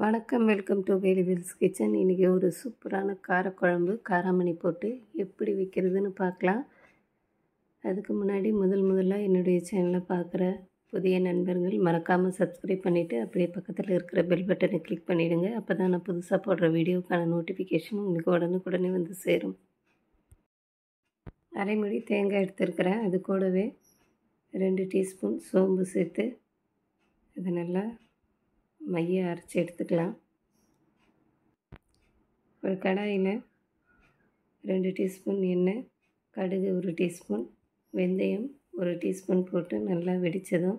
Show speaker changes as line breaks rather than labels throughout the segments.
வணக்கம், welcome to வேலிவேல்ஸ் kitchen. இன்றைக்கி ஒரு சூப்பரான காரக்குழம்பு காராமணி போட்டு எப்படி வைக்கிறதுன்னு பார்க்கலாம். அதுக்கு முன்னாடி முதலாக என்னுடைய சேனலை பார்க்குற புதிய நண்பர்கள் மறக்காமல் சப்ஸ்கிரைப் பண்ணிவிட்டு அப்படியே பக்கத்தில் இருக்கிற பெல் பட்டனை கிளிக் பண்ணிவிடுங்க. அப்போ தான் நான் புதுசாக போடுற வீடியோக்கான நோட்டிஃபிகேஷன் உங்களுக்கு உடனுக்குடனே வந்து சேரும். அரைமுடி தேங்காய் எடுத்துருக்கிறேன். அது கூடவே 2 டீஸ்பூன் சோம்பு சேர்த்து அதை நல்லா மைய அரைச்சி எடுத்துக்கலாம். ஒரு கடாயில் 2 டீஸ்பூன் எண்ணெய், கடுகு 1 டீஸ்பூன், வெந்தயம் 1 டீஸ்பூன் போட்டு நல்லா வெடித்ததும்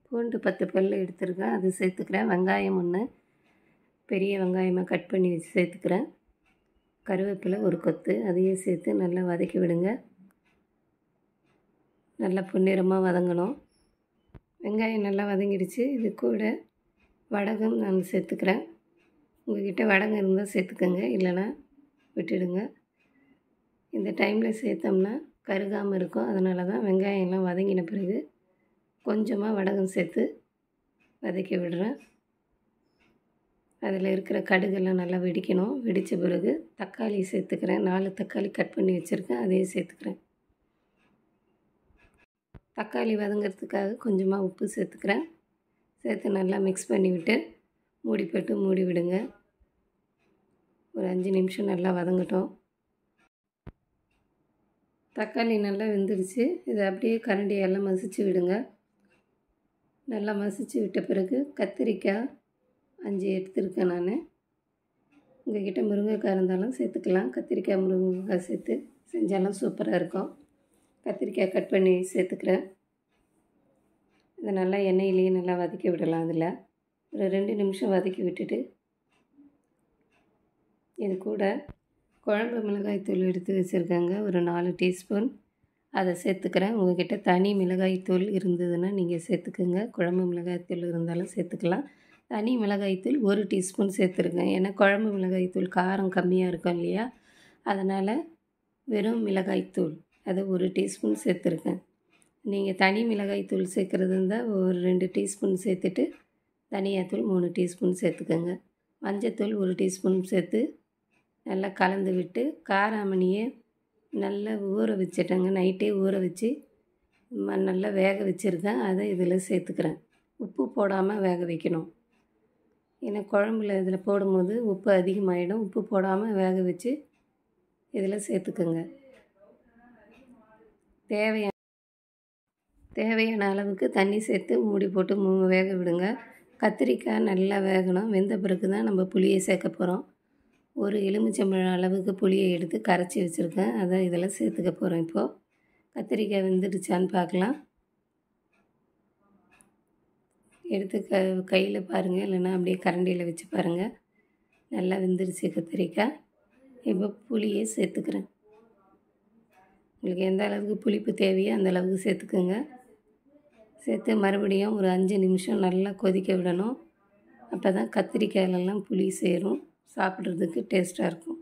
பூண்டு 10 பல் எடுத்துருக்கேன், அது சேர்த்துக்கிறேன். வெங்காயம் 1 பெரிய வெங்காயமாக கட் பண்ணி வச்சு சேர்த்துக்கிறேன். கருவேப்பிலை 1 கொத்து, அதையும் சேர்த்து நல்லா வதக்கி விடுங்க. நல்லா பொன்னிறமாக வதங்கணும். வெங்காயம் நல்லா வதங்கிடுச்சு. இது கூட வடகம் நான் சேர்த்துக்கிறேன். உங்கள்கிட்ட வடகம் இருந்தால் சேர்த்துக்கோங்க, இல்லைன்னா விட்டுடுங்க. இந்த டைமில் சேர்த்தோம்னா கருகாமல் இருக்கும். அதனால தான் வெங்காயம் எல்லாம் வதங்கின பிறகு கொஞ்சமாக வடகம் சேர்த்து வதக்கி விடுறேன். அதில் இருக்கிற கடுகெல்லாம் நல்லா வெடிக்கணும். வெடித்த பிறகு தக்காளி சேர்த்துக்கிறேன். 4 தக்காளி கட் பண்ணி வச்சுருக்கேன், அதையும் சேர்த்துக்கிறேன். தக்காளி வதங்கிறதுக்காக கொஞ்சமாக உப்பு சேர்த்துக்கிறேன். சேர்த்து நல்லா மிக்ஸ் பண்ணிவிட்டு மூடி விடுங்க. ஒரு 5 நிமிஷம் நல்லா வதங்கட்டும். தக்காளி நல்லா வெந்துடுச்சு. இதை அப்படியே கரண்டியெல்லாம் மசிச்சு விடுங்க. நல்லா மசிச்சு விட்ட பிறகு கத்திரிக்காய் 5 எடுத்துருக்கேன் நான். உங்கள்கிட்ட முருங்கைக்காய் இருந்தாலும் சேர்த்துக்கலாம். கத்திரிக்காய் முருங்கைக்காய் சேர்த்து செஞ்சாலும் சூப்பராக இருக்கும். கத்திரிக்காய் கட் பண்ணி சேர்த்துக்கிறேன். இதை நல்லா எண்ணெயிலேயே நல்லா வதக்கி விடலாம். அதில் ஒரு 2 நிமிஷம் வதக்கி விட்டுட்டு இது கூட குழம்பு மிளகாய்த்தூள் எடுத்து வச்சுருக்காங்க, ஒரு 4 டீஸ்பூன், அதை சேர்த்துக்கிறேன். உங்கள்கிட்ட தனி மிளகாய்த்தூள் இருந்ததுன்னா நீங்கள் சேர்த்துக்குங்க. குழம்பு மிளகாய்த்தூள் இருந்தாலும் சேர்த்துக்கலாம். தனி மிளகாய்த்தூள் 1 டீஸ்பூன் சேர்த்துருக்கேன். ஏன்னா குழம்பு மிளகாய்த்தூள் காரம் கம்மியாக இருக்கும் இல்லையா, அதனால் வெறும் மிளகாய்த்தூள் அதை 1 டீஸ்பூன் சேர்த்துருக்கேன். நீங்கள் தனி மிளகாய்த்தூள் சேர்க்குறது இருந்தால் ஒரு 2 டீஸ்பூன் சேர்த்துட்டு தனியாத்தூள் 3 டீஸ்பூன் சேர்த்துக்கோங்க. மஞ்சத்தூள் 1 டீஸ்பூன் சேர்த்து நல்லா கலந்து விட்டு காராமணியை நல்லா ஊற வச்சுட்டேங்க. நைட்டே ஊற வச்சு நல்லா வேக வச்சுருக்கேன், அதை இதில் சேர்த்துக்கிறேன். உப்பு போடாமல் வேக வைக்கணும். ஏன்னா குழம்புல இதில் போடும்போது உப்பு அதிகமாகிடும். உப்பு போடாமல் வேக வச்சு இதில் சேர்த்துக்கோங்க. தேவையான அளவுக்கு தண்ணி சேர்த்து மூடி போட்டு வேக விடுங்க. கத்திரிக்காய் நல்லா வேகணும். வெந்த பிறகு தான் நம்ம புளியை சேர்க்க போகிறோம். ஒரு எலுமிச்சம்பழம் அளவுக்கு புளியை எடுத்து கரைச்சி வச்சுருக்கேன், அதை இதில் சேர்த்துக்க போகிறோம். இப்போது கத்திரிக்காய் வெந்துடுச்சான்னு பார்க்கலாம். எடுத்து கையில் பாருங்கள், இல்லைன்னா அப்படியே கரண்டியில் வச்சு பாருங்கள். நல்லா வெந்துடுச்சு கத்திரிக்காய். இப்போ புளியை சேர்த்துக்கிறேன். உங்களுக்கு எந்த அளவுக்கு புளிப்பு தேவையோ அந்த அளவுக்கு சேர்த்துக்குங்க. சேர்த்து மறுபடியும் ஒரு 5 நிமிஷம் நல்லா கொதிக்க விடணும். அப்போ தான் கத்திரிக்காயிலெல்லாம் புளி சேரும், சாப்பிட்றதுக்கு டேஸ்ட்டாக இருக்கும்.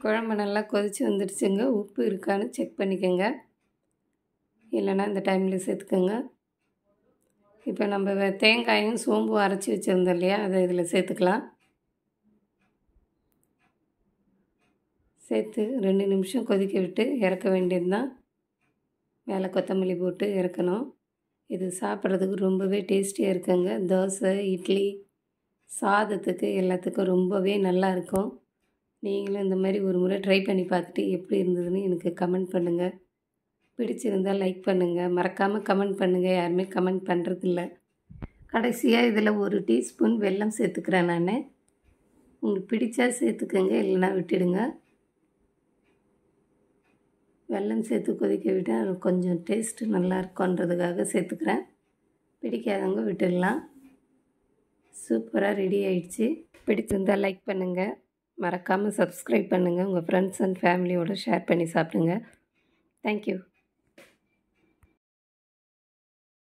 குழம்பு நல்லா கொதித்து வந்துடுச்சுங்க. உப்பு இருக்கான்னு செக் பண்ணிக்கோங்க, இல்லைன்னா இந்த டைமில் சேர்த்துக்கோங்க. இப்போ நம்ம தேங்காயும் சோம்பும் அரைச்சி வச்சுருந்தோம் இல்லையா, அதை இதில் சேர்த்துக்கலாம். சேர்த்து 2 நிமிஷம் கொதிக்க விட்டு இறக்க வேண்டியது தான். மேலே கொத்தமல்லி போட்டு இறக்கணும். இது சாப்பிட்றதுக்கு ரொம்பவே டேஸ்டியாக இருக்குங்க. தோசை, இட்லி, சாதத்துக்கு எல்லாத்துக்கும் ரொம்பவே நல்லாயிருக்கும். நீங்களும் இந்த மாதிரி ஒரு முறை ட்ரை பண்ணி பார்த்துட்டு எப்படி இருந்ததுன்னு எனக்கு கமெண்ட் பண்ணுங்கள். பிடிச்சிருந்தால் லைக் பண்ணுங்கள். மறக்காமல் கமெண்ட் பண்ணுங்கள். யாருமே கமெண்ட் பண்ணுறதில்ல. கடைசியாக இதில் 1 டீஸ்பூன் வெல்லம் சேர்த்துக்கிறேன் நான். உங்களுக்கு பிடிச்சா சேர்த்துக்கோங்க, இல்லைன்னா விட்டுடுங்க. வெல்லம் சேர்த்து கொதிக்க விட்டால் அது கொஞ்சம் டேஸ்ட்டு நல்லா இருக்குன்றதுக்காக சேர்த்துக்கிறேன். பிடிக்காதவங்க விட்டுடலாம். சூப்பராக ரெடி ஆயிடுச்சு. பிடிச்சிருந்தால் லைக் பண்ணுங்கள். மறக்காமல் சப்ஸ்கிரைப் பண்ணுங்கள். உங்கள் ஃப்ரெண்ட்ஸ் அண்ட் ஃபேமிலியோடு ஷேர் பண்ணி சாப்பிடுங்க. தேங்க்யூ.